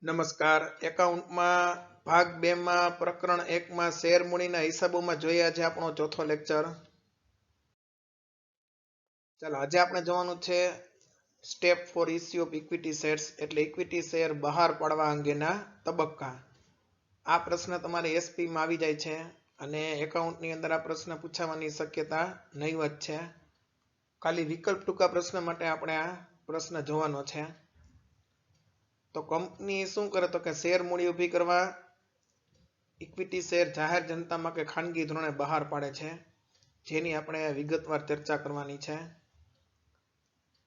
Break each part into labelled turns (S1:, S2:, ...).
S1: નમસ્કાર. એકાઉન્ટમાં ભાગ 2 માં પ્રકરણ 1 માં શેર મૂડીના હિસાબોમાં જોઈએ આજે આપણો ચોથો લેક્ચર. ચાલો આજે આપણે જોવાનું છે step four issue of equity shares એટલે ઇક્વિટી શેર બહાર પાડવા અંગેના તબક્કા. આ પ્રશ્ન તમારે એસપી માં આવી જાય છે અને એકાઉન્ટની અંદર આ પ્રશ્ન પૂછાવાની શક્યતા નહીવત છે. ખાલી વિકલ્પ ટૂંકા પ્રશ્ન માટે આપણે આ પ્રશ્ન જોવાનો છે. તો કંપની શું કરે તો કે શેર મૂડી ઊભી કરવા ઇક્વિટી શેર જાહેર જનતામાં કે ખાનગી ધોરણે બહાર પાડે છે, જેની આપણે વિગતવાર ચર્ચા કરવાની છે.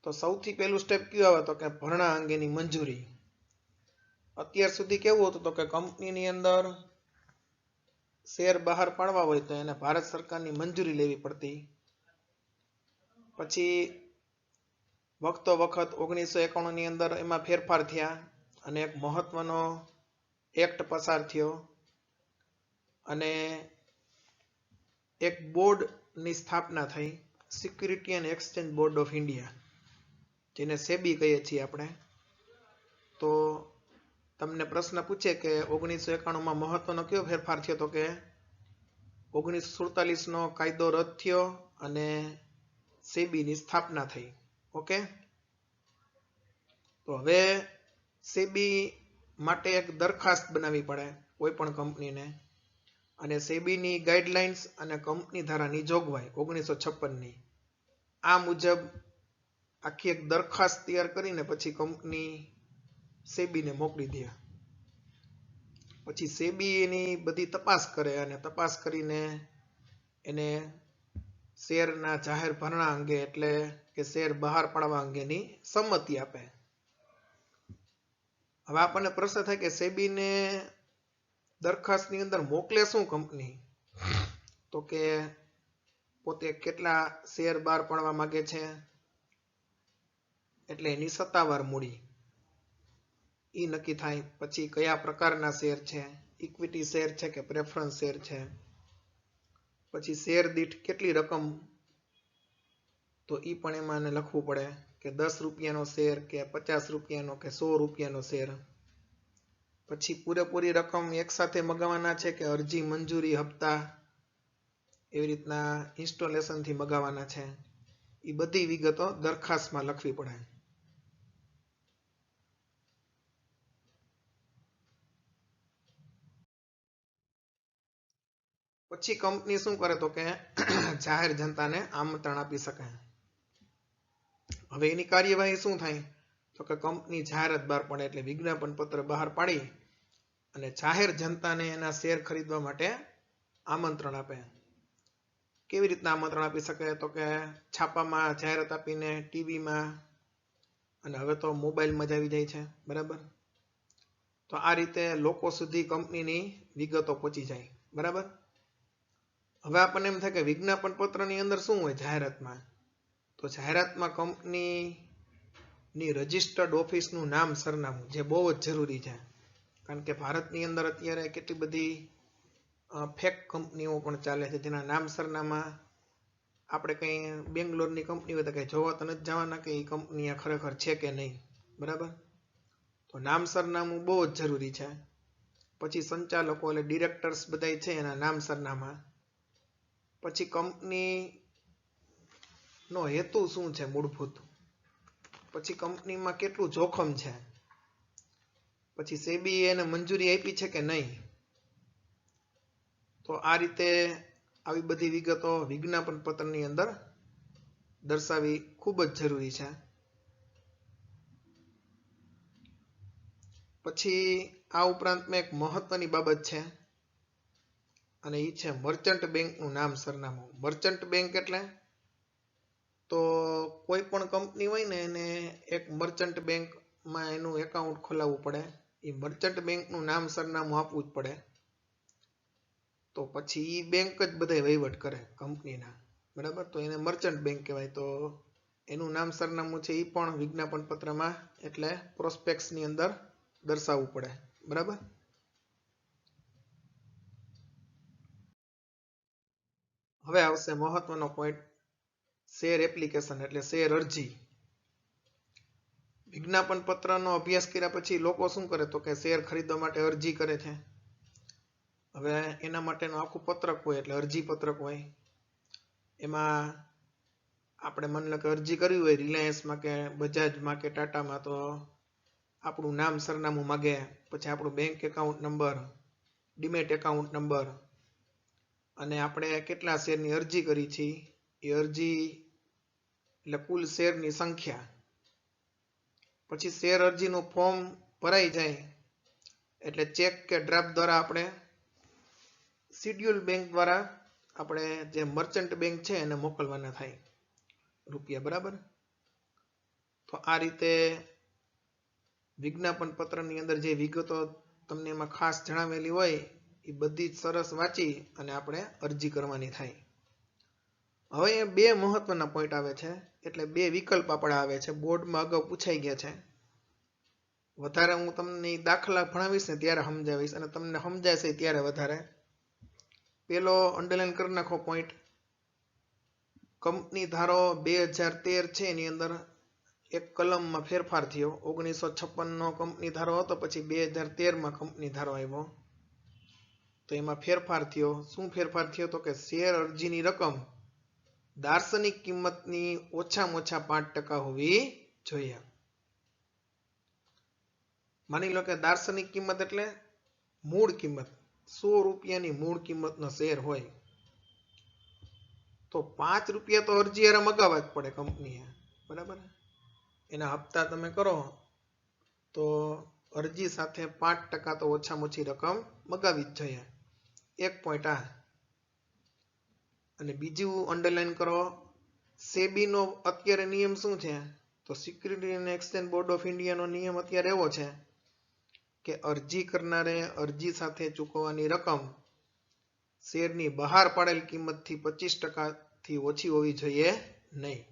S1: તો સૌથી પહેલું સ્ટેપ કયું આવે તો કે ભરણા અંગેની મંજૂરી. અત્યાર સુધી કેવું હતું તો કે કંપનીની અંદર શેર બહાર પાડવા હોય તો એને ભારત સરકારની મંજૂરી લેવી પડતી. પછી વખતો વખત 1991 ની અંદર એમાં ફેરફાર થયા અને એક મહત્વનો એક્ટ પસાર થયો અને એક બોર્ડની સ્થાપના થઈ, security and exchange board of India, જેને સેબી કહીએ છીએ આપણે. તો તમને પ્રશ્ન પૂછે કે 1991 માં મહત્વનો કયો ફેરફાર થયો તો કે 1947 નો કાયદો રદ થયો અને સેબીની સ્થાપના થઈ. ઓકે, તો હવે સેબી માટે એક દરખાસ્ત બનાવવી પડે કોઈ પણ કંપનીને, અને સેબીની ગાઈડલાઇન્સ અને કંપની ધારાની જોગવાઈ 1956 ની આ મુજબ આખી એક દરખાસ્ત તૈયાર કરીને પછી કંપની સેબીને મોકલી દે. પછી સેબી એની બધી તપાસ કરે અને તપાસ કરીને એને શેરના જાહેર ભરણા અંગે એટલે કે શેર બહાર પાડવા અંગેની સંમતિ આપે. હવે આપણને પ્રશ્ન થાય કે સેબીને દરખાસ્તની અંદર મોકલે શું કંપની, તો કે પોતે કેટલા શેર બહાર પાડવા માંગે છે એટલે એની સત્તાવાર મૂડી એ નક્કી થાય. પછી કયા પ્રકારના શેર છે, ઇક્વિટી શેર છે કે પ્રેફરન્સ શેર છે. પછી શેર દીઠ કેટલી રકમ, તો એ પણ એમાં લખવું પડે કે 10 રૂપિયાનો શેર કે 50 રૂપિયાનો કે 100 રૂપિયાનો શેર. પછી પૂરેપૂરી રકમ એકસાથે મગાવવાના છે કે અરજી, મંજૂરી, હપ્તા એવી રીતના ઇન્સ્ટોલેશનથી મગાવવાના છે, એ બધી વિગતો દરખાસ્તમાં લખવી પડે. પછી કંપની શું કરે તો કે જાહેર જનતાને આમંત્રણ આપી શકે. હવે એની કાર્યવાહી શું થાય તો કે કંપની જાહેરાત બહાર પાડે એટલે વિજ્ઞાપન પત્ર બહાર પાડી અને જાહેર જનતાને એના શેર ખરીદવા માટે આમંત્રણ આપે. કેવી રીતના આમંત્રણ આપી શકે તો કે છાપામાં જાહેરાત આપીને, ટીવીમાં, અને હવે તો મોબાઈલમાં જ આવી જાય છે, બરાબર. તો આ રીતે લોકો સુધી કંપનીની વિગતો પહોંચી જાય, બરાબર. હવે આપણને એમ થાય કે વિજ્ઞાપન પત્રની અંદર શું હોય જાહેરાતમાં, તો જાહેરાતમાં કંપનીની રજિસ્ટર્ડ ઓફિસનું નામ, સરનામું, જે બહુ જ જરૂરી છે. કારણ કે ભારતની અંદર અત્યારે કેટલી બધી ફેક કંપનીઓ પણ ચાલે છે જેના નામ સરનામા આપણે કંઈ બેંગ્લોરની કંપની હોય તો કંઈ જોવા તો નથી જવાના કે એ કંપની ખરેખર છે કે નહીં, બરાબર. તો નામ સરનામું બહુ જ જરૂરી છે. પછી સંચાલકો એટલે ડિરેક્ટર્સ બધા છે એના નામ સરનામા. પછી કંપનીનો હેતુ શું છે મૂળભૂત, પછી કંપનીમાં કેટલું જોખમ છે, પછી સેબી એને મંજૂરી આપી છે કે નહીં. તો આ રીતે આવી બધી વિગતો વિજ્ઞાપન પત્રની અંદર દર્શાવવી ખૂબ જ જરૂરી છે. પછી આ ઉપરાંતમાં એક મહત્વની બાબત છે અને એ છે મર્ચન્ટ બેંકનું નામ, સરનામું. મર્ચન્ટ બેંક એટલે તો કોઈ પણ કંપની હોય ને એને એક મર્ચન્ટ બેંકમાં એનું એકાઉન્ટ ખોલાવવું પડે, એ મર્ચન્ટ બેંકનું નામ સરનામું આપવું જ પડે. તો પછી એ બેંક જ બધા વહીવટ કરે કંપનીના, બરાબર. તો એને મર્ચન્ટ બેંક કહેવાય. તો એનું નામ સરનામું છે એ પણ વિજ્ઞાપન પત્રમાં એટલે પ્રોસ્પેક્ટની અંદર દર્શાવવું પડે, બરાબર. હવે આવશે મહત્વનો પોઈન્ટ, શેર એપ્લિકેશન એટલે શેર અરજી. વિજ્ઞાપન પત્રનો અભ્યાસ કર્યા પછી લોકો શું કરે તો કે શેર ખરીદવા માટે અરજી કરે છે. હવે એના માટેનું આખું પત્રક હોય એટલે અરજી પત્રક હોય. એમાં આપણે માની લો કે અરજી કરવી હોય રિલાયન્સમાં કે બજાજમાં કે ટાટામાં, તો આપણું નામ સરનામું માગે, પછી આપણું bank account number, demat account number, અને આપણે કેટલા શેરની અરજી કરી છે એ અરજી એટલે કુલ શેરની સંખ્યા. પછી શેર અરજીનું ફોર્મ ભરાઈ જાય એટલે ચેક કે ડ્રાફ્ટ દ્વારા આપણે શિડ્યુલ બેંક દ્વારા આપણે જે મર્ચન્ટ બેંક છે એને મોકલવાના થાય રૂપિયા. બરાબર. તો આ રીતે વિજ્ઞાપન પત્રની અંદર જે વિગતો તમને એમાં ખાસ જણાવેલી હોય એ બધી જ સરસ વાંચી અને આપણે અરજી કરવાની થાય. હવે એ બે મહત્વના પોઈન્ટ આવે છે, એટલે બે વિકલ્પ આપણે આવે છે, બોર્ડમાં અગાઉ પૂછાઈ ગયા છે. વધારે હું તમને દાખલા ભણાવીશ ને ત્યારે સમજાવીશ, અને તમને સમજાશે ત્યારે વધારે. પેલો અંડરલાઈન કરી નાખો પોઈન્ટ. કંપની ધારો 2013 છે એની અંદર એક કલમમાં ફેરફાર થયો. 1956નો કંપની ધારો હતો, પછી 2013માં કંપની ધારો આવ્યો. તો એમાં ફેરફાર થયો. શું ફેરફાર થયો તો કે શેર અરજીની રકમ દાર્શનિક કિંમતની ઓછામાં ઓછા 5% હોવી જોઈએ. માની લો કે દાર્શનિક કિંમત એટલે મૂળ કિંમત, 100 રૂપિયાની મૂળ કિંમતનો શેર હોય તો 5 રૂપિયા તો અરજી હારે મગાવવા જ પડે કંપનીએ. બરાબર. એના હપ્તા તમે કરો તો અરજી સાથે 5% તો ઓછામાં ઓછી રકમ મગાવી જ જોઈએ. એક પોઈન્ટ આ. અને બીજું અંડરલાઈન કરો, સેબીનો અત્યારે નિયમ શું છે તો security and exchange board of ઇન્ડિયાનો નિયમ અત્યારે એવો છે કે અરજી કરનારે અરજી સાથે ચૂકવવાની રકમ શેરની બહાર પાડેલ કિંમતથી 25%થી ઓછી હોવી જોઈએ નહીં.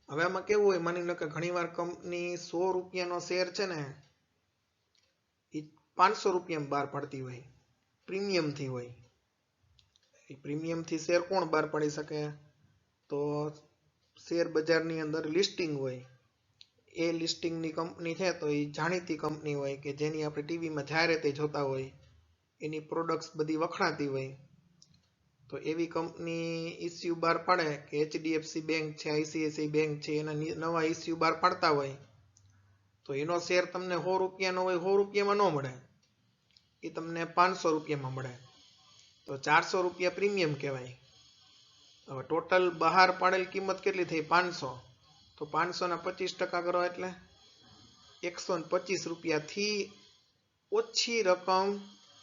S1: હવે આમાં કેવું હોય, માની લો કે ઘણીવાર કંપની 100 રૂપિયાનો શેર છે ને એ 500 રૂપિયામાં બહાર પાડતી હોય, પ્રીમિયમથી હોય. એ પ્રીમિયમથી શેર કોણ બહાર પાડી શકે તો શેર બજારની અંદર લિસ્ટિંગ હોય. એ લિસ્ટિંગની કંપની છે તો એ જાણીતી કંપની હોય કે જેની આપણે ટીવીમાં જાહેરાત જોતા હોય, એની પ્રોડક્ટ્સ બધી વખણાતી હોય. તો એવી કંપની ઇસ્યુ બહાર પાડે કે HDFC બેંક છે, ICICI બેંક છે, એના નવા ઇસ્યુ બહાર પાડતા હોય તો એનો શેર તમને 100 રૂપિયાનો હોય, 100 રૂપિયામાં ન મળે, એ તમને 500 રૂપિયામાં મળે. તો 400 રૂપિયા પ્રીમિયમ કહેવાય. હવે ટોટલ બહાર પાડેલ કિંમત કેટલી થઈ 500, તો 500ના 25% કરો એટલે 125 રૂપિયાથી ઓછી રકમ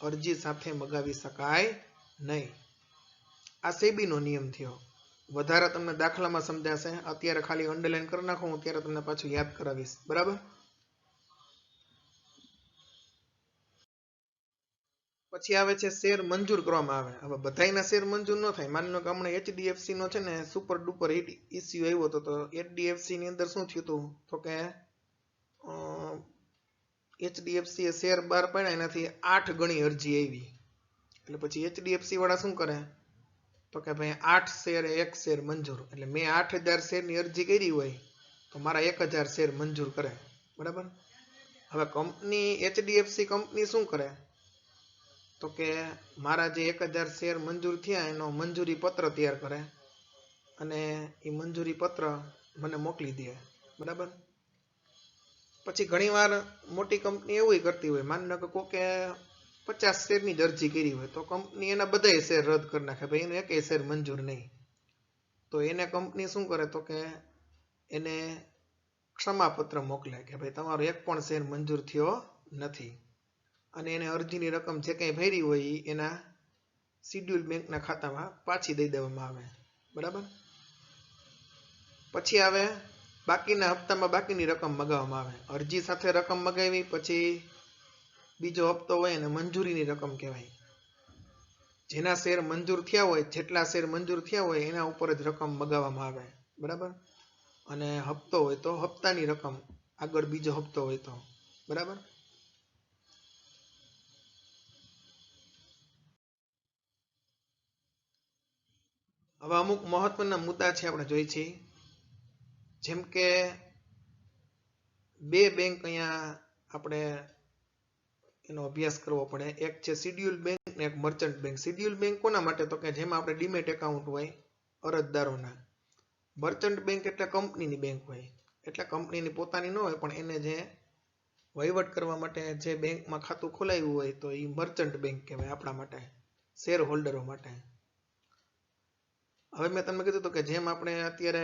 S1: અરજી સાથે મગાવી શકાય નહીં. આ સેબીનો નિયમ થયો. વધારે તમને દાખલામાં સમજાશે, અત્યારે ખાલી અંડરલાઈન કરી નાખો, હું ત્યારે તમને પાછું યાદ કરાવીશ. બરાબર. પછી આવે છે શેર મંજૂર કરવામાં આવે. હવે બધાયના શેર મંજૂર ન થાય. માની લો કે હમણાં HDFC નો છે ને સુપર ડુપર હિટ ઇસ્યુ આવ્યો હતો, તો HDFC ની અંદર શું થયું હતું તો કે HDFC એ શેર બહાર પાડ્યા, એનાથી 8 ગણી અરજી આવી. એટલે પછી HDFC વાળા શું કરે તો કે ભાઈ 8 શેર 1 શેર મંજૂર. એટલે મેં 8000 શેરની અરજી કરી હોય તો મારા 1000 શેર મંજૂર કરે. બરાબર. હવે કંપની HDFC કંપની શું કરે તો કે મારા જે 1000 શેર મંજૂર થયા એનો મંજૂરી પત્ર તૈયાર કરે અને એ મંજૂરી પત્ર મને મોકલી દે. બરાબર. પછી ઘણીવાર મોટી કંપની એવું કરતી હોય, માની લો કે કોકે 50 શેરની જ અરજી કરી હોય તો કંપની એના બધા શેર રદ કરી નાખે, ભાઈ એનો એક શેર મંજૂર નહીં. તો એને કંપની શું કરે તો કે એને ક્ષમાપત્ર મોકલે કે ભાઈ તમારો એક પણ શેર મંજૂર થયો નથી, અને એને અરજીની રકમ જે કંઈ ભરી હોય એના શિડ્યુલ બેંકના ખાતામાં પાછી દઈ દેવામાં આવે. બરાબર. પછી આવે બાકીના હપ્તામાં બાકીની રકમ મગાવવામાં આવે. અરજી સાથે રકમ મગાવી, પછી બીજો હપ્તો હોય અને મંજૂરીની રકમ કહેવાય. જેના શેર મંજૂર થયા હોય, જેટલા શેર મંજૂર થયા હોય એના ઉપર જ રકમ મગાવવામાં આવે. બરાબર. અને હપ્તો હોય તો હપ્તાની રકમ આગળ બીજો હપ્તો હોય તો. બરાબર. હવે અમુક મહત્વના મુદ્દા છે આપણે જોઈ છીએ, જેમ કે બે બેંક અહીંયા આપણે એનો અભ્યાસ કરવો પડે. એક છે શિડ્યુલ બેંક ને એક મર્ચન્ટ બેંક. શિડ્યુલ બેંક કોના માટે? તો કે જેમાં આપણે ડીમેટ એકાઉન્ટ હોય અરજદારોના. મર્ચન્ટ બેંક એટલે કંપનીની બેંક હોય, એટલે કંપનીની પોતાની ન હોય, પણ એને જે વહીવટ કરવા માટે જે બેંકમાં ખાતું ખોલાવ્યું હોય તો એ મર્ચન્ટ બેંક કહેવાય આપણા માટે, શેર હોલ્ડરો માટે. હવે મેં તમને કીધું હતું કે જેમ આપણે અત્યારે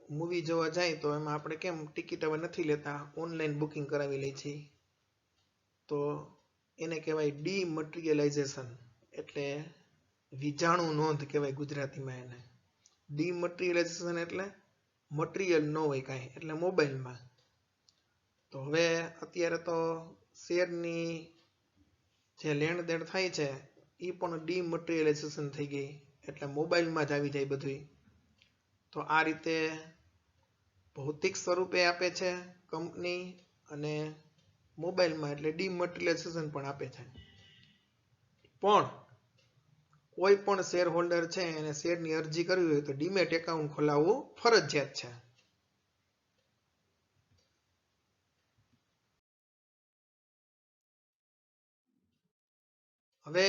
S1: મૂવી જોવા જાય તો એમાં આપણે કેમ ટિકિટ હવે નથી લેતા, ઓનલાઈન બુકિંગ કરાવી લઈએ છીએ, તો એને કહેવાય ડીમટીરિયલાઇઝેશન, એટલે વિજાણુ નોંધ કહેવાય ગુજરાતીમાં એને. ડીમટીરિયલાઇઝેશન એટલે મટીરિયલ ન હોય કાંઈ, એટલે મોબાઈલમાં. તો હવે અત્યારે તો શેરની જે લેણ દેણ થાય છે એ પણ ડીમટીરિયલાઇઝેશન થઈ ગઈ, એટલે મોબાઈલમાં જ આવી જાય બધું. તો આ રીતે ભૌતિક સ્વરૂપે આપે છે કંપની, અને મોબાઈલમાં એટલે ડીમટીરિયલાઇઝેશન પણ આપે છે. પણ કોઈ પણ શેર હોલ્ડર છે એને શેરની અરજી કરવી હોય તો ડીમેટ એકાઉન્ટ ખોલાવવું ફરજિયાત છે. હવે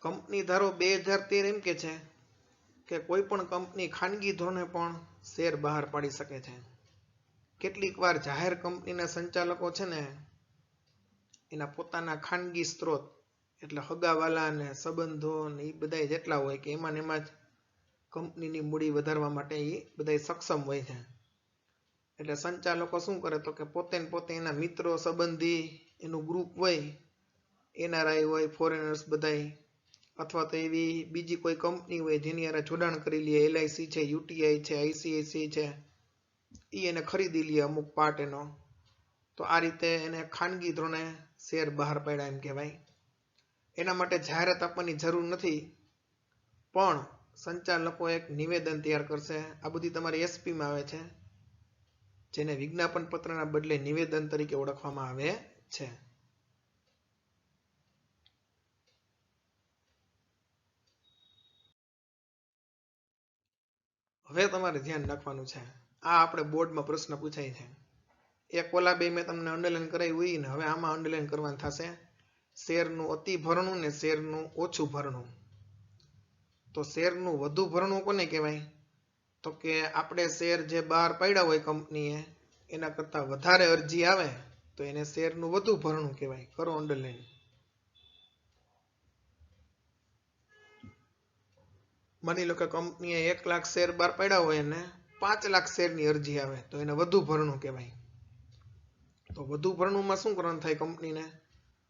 S1: કંપની ધારો 2013 એમ કે છે કે કોઈ પણ કંપની ખાનગી ધોરણે પણ શેર બહાર પાડી શકે છે. કેટલીક વાર જાહેર કંપનીના સંચાલકો છે ને એના પોતાના ખાનગી સ્ત્રોત, એટલે હગાવાલા ને સંબંધો ને એ બધા જેટલા હોય કે એમાં જ કંપનીની મૂડી વધારવા માટે એ બધા સક્ષમ હોય છે. એટલે સંચાલકો શું કરે તો કે પોતે એના મિત્રો સંબંધી એનું ગ્રુપ હોય, એનઆરઆઈ હોય, ફોરેનર્સ બધાય, અથવા તો એવી બીજી કોઈ કંપની હોય જેની હારે જોડાણ કરી લે, એલઆઈસી છે, યુટીઆઈ છે, આઈસીઆઈસી છે, એ એને ખરીદી લે અમુક પાર્ટ એનો. તો આ રીતે એને ખાનગી ધોરણે શેર બહાર પાડ્યા એમ કહેવાય. એના માટે જાહેરાત આપવાની જરૂર નથી, પણ સંચાલકો એક નિવેદન તૈયાર કરશે. આ બધી તમારી એસપીમાં આવે છે, જેને વિજ્ઞાપન પત્રના બદલે નિવેદન તરીકે ઓળખવામાં આવે છે. હવે તમારે ધ્યાન રાખવાનું છે, આ આપણે બોર્ડમાં પ્રશ્ન પૂછાય છે. એક ઓલા બે મેં તમને અંડરલાઈન કરાવી હોય ને, હવે આમાં અંડરલાઈન કરવાનું થશે શેરનું અતિ ભરણું ને શેરનું ઓછું ભરણું. તો શેરનું વધુ ભરણું કોને કહેવાય? તો કે આપણે શેર જે બહાર પાડ્યા હોય કંપનીએ એના કરતાં વધારે અરજી આવે તો એને શેરનું વધુ ભરણું કહેવાય. કરો અંડરલાઈન. માની લો કે કંપનીએ 1 લાખ શેર બહાર પાડ્યા હોય અને 5 લાખ શેરની અરજી આવે તો એને વધુ ભરણું કહેવાય. તો વધુ ભરણુંમાં શું કરવાનું થાય કંપનીને?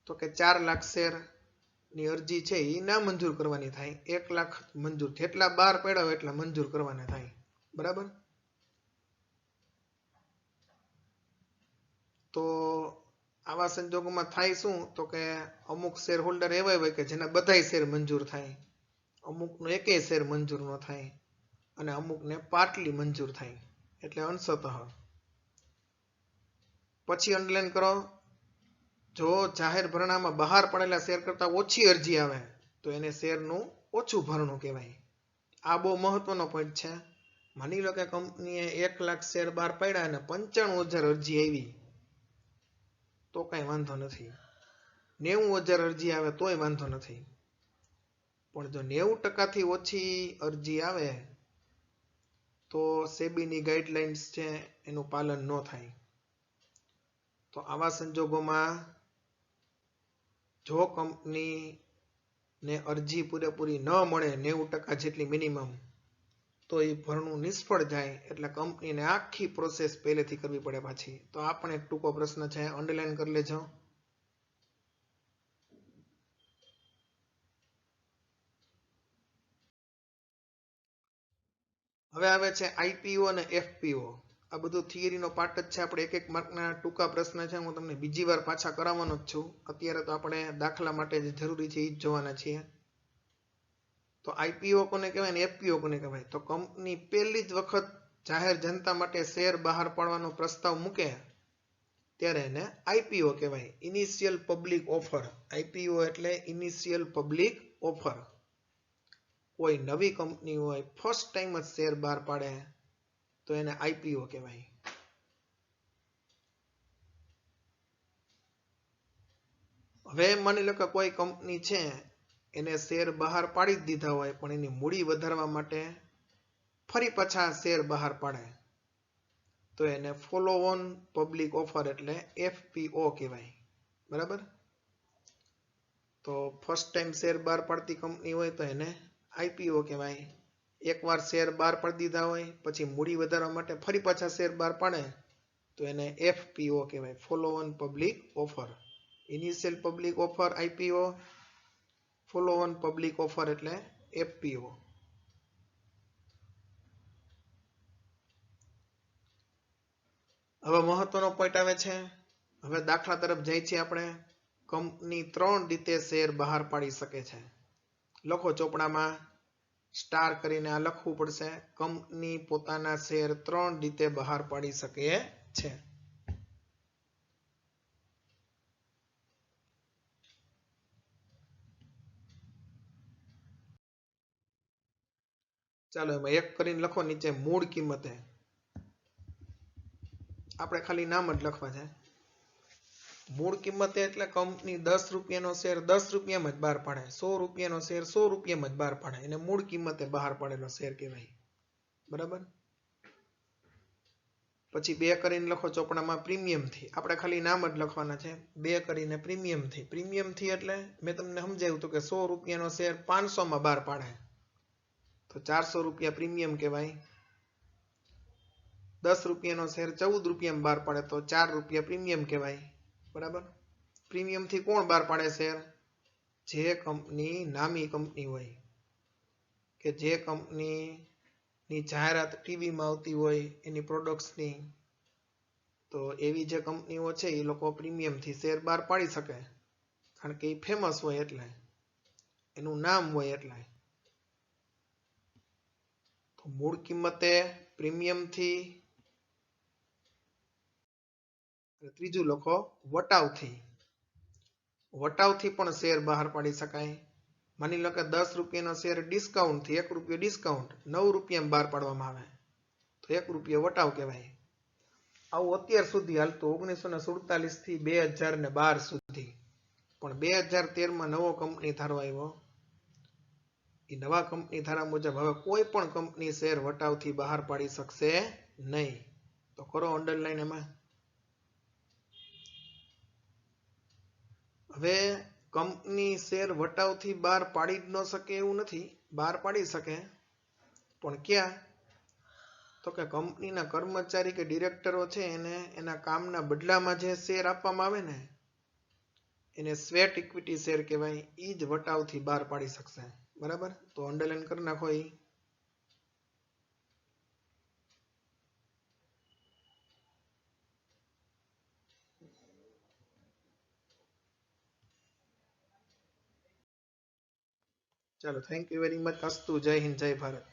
S1: તો કે 4 લાખ શેરની અરજી છે એ ના મંજૂર કરવાની થાય. 1 લાખ મંજૂર, જેટલા બહાર પાડ્યા હોય એટલા મંજૂર કરવાના થાય. બરાબર? તો આવા સંજોગોમાં થાય શું? તો કે અમુક શેર હોલ્ડર એવા હોય કે જેના બધાય શેર મંજૂર થાય, અમુકનો એકેય શેર મંજૂર ન થાય, અને અમુકને પાર્ટલી મંજૂર થાય, એટલે અંશતઃ. પછી અંડરલાઈન કરો, જો જાહેર ભરણામાં બહાર પડેલા શેર કરતાં ઓછી અરજી આવે તો એને શેરનું ઓછું ભરણું કહેવાય. આ બહુ મહત્વનો પોઈન્ટ છે. માની લો કે કંપનીએ 1 લાખ શેર બહાર પાડ્યા અને 95,000 અરજી આવી તો કાંઈ વાંધો નથી. 90,000 અરજી આવે તોય વાંધો નથી. પણ જો 90% ઓછી અરજી આવે તો સેબીની ગાઈડલાઇન્સ છે એનું પાલન ન થાય. તો આવા સંજોગોમાં જો કંપનીને અરજી પૂરેપૂરી ન મળે 90% જેટલી મિનિમમ, તો એ ભરણું નિષ્ફળ જાય, એટલે કંપનીને આખી પ્રોસેસ પહેલેથી કરવી પડે પાછી. તો આ પણ એક ટૂંકો પ્રશ્ન છે, અંડરલાઈન કરી લેજો. હવે આવે છે આઈપીઓ અને એફપીઓ. આ બધું થિયરીનો પાર્ટ જ છે. આપણે એક માર્કના ટૂંકા પ્રશ્ન છે, હું તમને બીજી વાર પાછા કરાવવાનો જ છું. અત્યારે તો આપણે દાખલા માટે જે જરૂરી છે એ જ જોવાના છીએ. તો આઈપીઓ કોને કહેવાય ને એફપીઓ કોને કહેવાય? તો કંપની પહેલી જ વખત જાહેર જનતા માટે શેર બહાર પાડવાનો પ્રસ્તાવ મૂકે ત્યારે એને આઈપીઓ કહેવાય, ઇનિશિયલ પબ્લિક ઓફર. આઈપીઓ એટલે ઇનિશિયલ પબ્લિક ઓફર. કોઈ નવી કંપની હોય ફર્સ્ટ ટાઈમ જ શેર બહાર પાડે તો એને આઈપીઓ કહેવાય. હવે માની લો કે કોઈ કંપની છે એને શેર બહાર પાડી જ દીધા હોય પણ એની મૂડી વધારવા માટે ફરી પાછા શેર બહાર પાડે તો એને ફોલો ઓન પબ્લિક ઓફર એટલે FPO કહેવાય. બરાબર. તો ફર્સ્ટ ટાઈમ શેર બહાર પાડતી કંપની હોય તો એને IPO કહેવાય. એકવાર શેર બહાર પાડી દીધા હોય પછી મૂડી વધારવા માટે ફરી પાછા શેર બહાર પાડે તો એને FPO કહેવાય, follow on public offer. Initial public offer IPO, follow on public offer એટલે FPO. હવે મહત્વનો પોઈન્ટ આવે છે. હવે દાખલા તરફ જાય છે આપણે. કંપની 3 રીતે શેર બહાર પાડી શકે છે. લખો ચોપડામાં સ્ટાર કરીને આ લખવું પડશે. કંપની પોતાના શેર 3 રીતે બહાર પાડી શકે છે. ચાલો એમાં એક કરીને લખો નીચે મૂળ કિંમતે. આપણે ખાલી નામ જ લખવા છે. મૂળ કિંમતે એટલે કંપની 10 રૂપિયાનો શેર 10 રૂપિયામાં જ બહાર પાડે, 100 રૂપિયાનો શેર 100 રૂપિયામાં જ બહાર પાડે, એને મૂળ કિંમતે બહાર પાડેલો શેર કહેવાય. બરાબર. પછી 2 કરીને લખો ચોપડામાં પ્રીમિયમથી. આપણે ખાલી નામ જ લખવાના છે. 2 કરીને પ્રીમિયમથી. પ્રીમિયમથી એટલે મેં તમને સમજાવ્યું હતું કે 100 રૂપિયાનો શેર 500માં બહાર પાડે તો 400 રૂપિયા પ્રીમિયમ કહેવાય. 10 રૂપિયાનો શેર 14 રૂપિયામાં બહાર પાડે તો 4 રૂપિયા પ્રીમિયમ કહેવાય. બરાબર. પ્રીમિયમથી કોણ બહાર પાડે શેર? જે કંપની નામી કંપની હોય કે જે કંપનીની જાહેરાત ટીવીમાં આવતી હોય એની પ્રોડક્ટ્સની, તો એવી જે કંપનીઓ છે એ લોકો પ્રીમિયમથી શેર બહાર પાડી શકે કારણ કે એ ફેમસ હોય એટલે, એનું નામ હોય એટલે. તો મૂળ કિંમતે પ્રીમિયમથી. ત્રીજું લખો વટાવથી. વટાવથી પણ શેર બહાર પાડી શકાય. માની લો કે 10 રૂપિયાનો શેર ડિસ્કાઉન્ટથી 1 રૂપિયો ડિસ્કાઉન્ટ 9 રૂપિયામાં બહાર પાડવામાં આવે તો 1 રૂપિયો વટાવ કહેવાય. આવું અત્યાર સુધી હાલતું 1947 થી 2012 સુધી. પણ 2013માં નવો કંપની ધારો આવ્યો. એ નવા કંપની ધારા મુજબ હવે કોઈ પણ કંપની શેર વટાવથી બહાર પાડી શકશે નહીં. તો કરો અંડરલાઈન એમાં. હવે કંપની શેર વટાવથી બહાર પાડી જ ન શકે એવું નથી, બહાર પાડી શકે. પણ ક્યાં? તો કે કંપનીના કર્મચારી કે ડિરેક્ટરો છે એને એના કામના બદલામાં જે શેર આપવામાં આવે ને એને સ્વેટ ઇક્વિટી શેર કહેવાય. એ જ વટાવથી બહાર પાડી શકશે. બરાબર. તો અંડરલાઈન કરી નાખો. એ ચાલો. Thank you very much. અસ્તુ. જય હિન્દ, જય ભારત.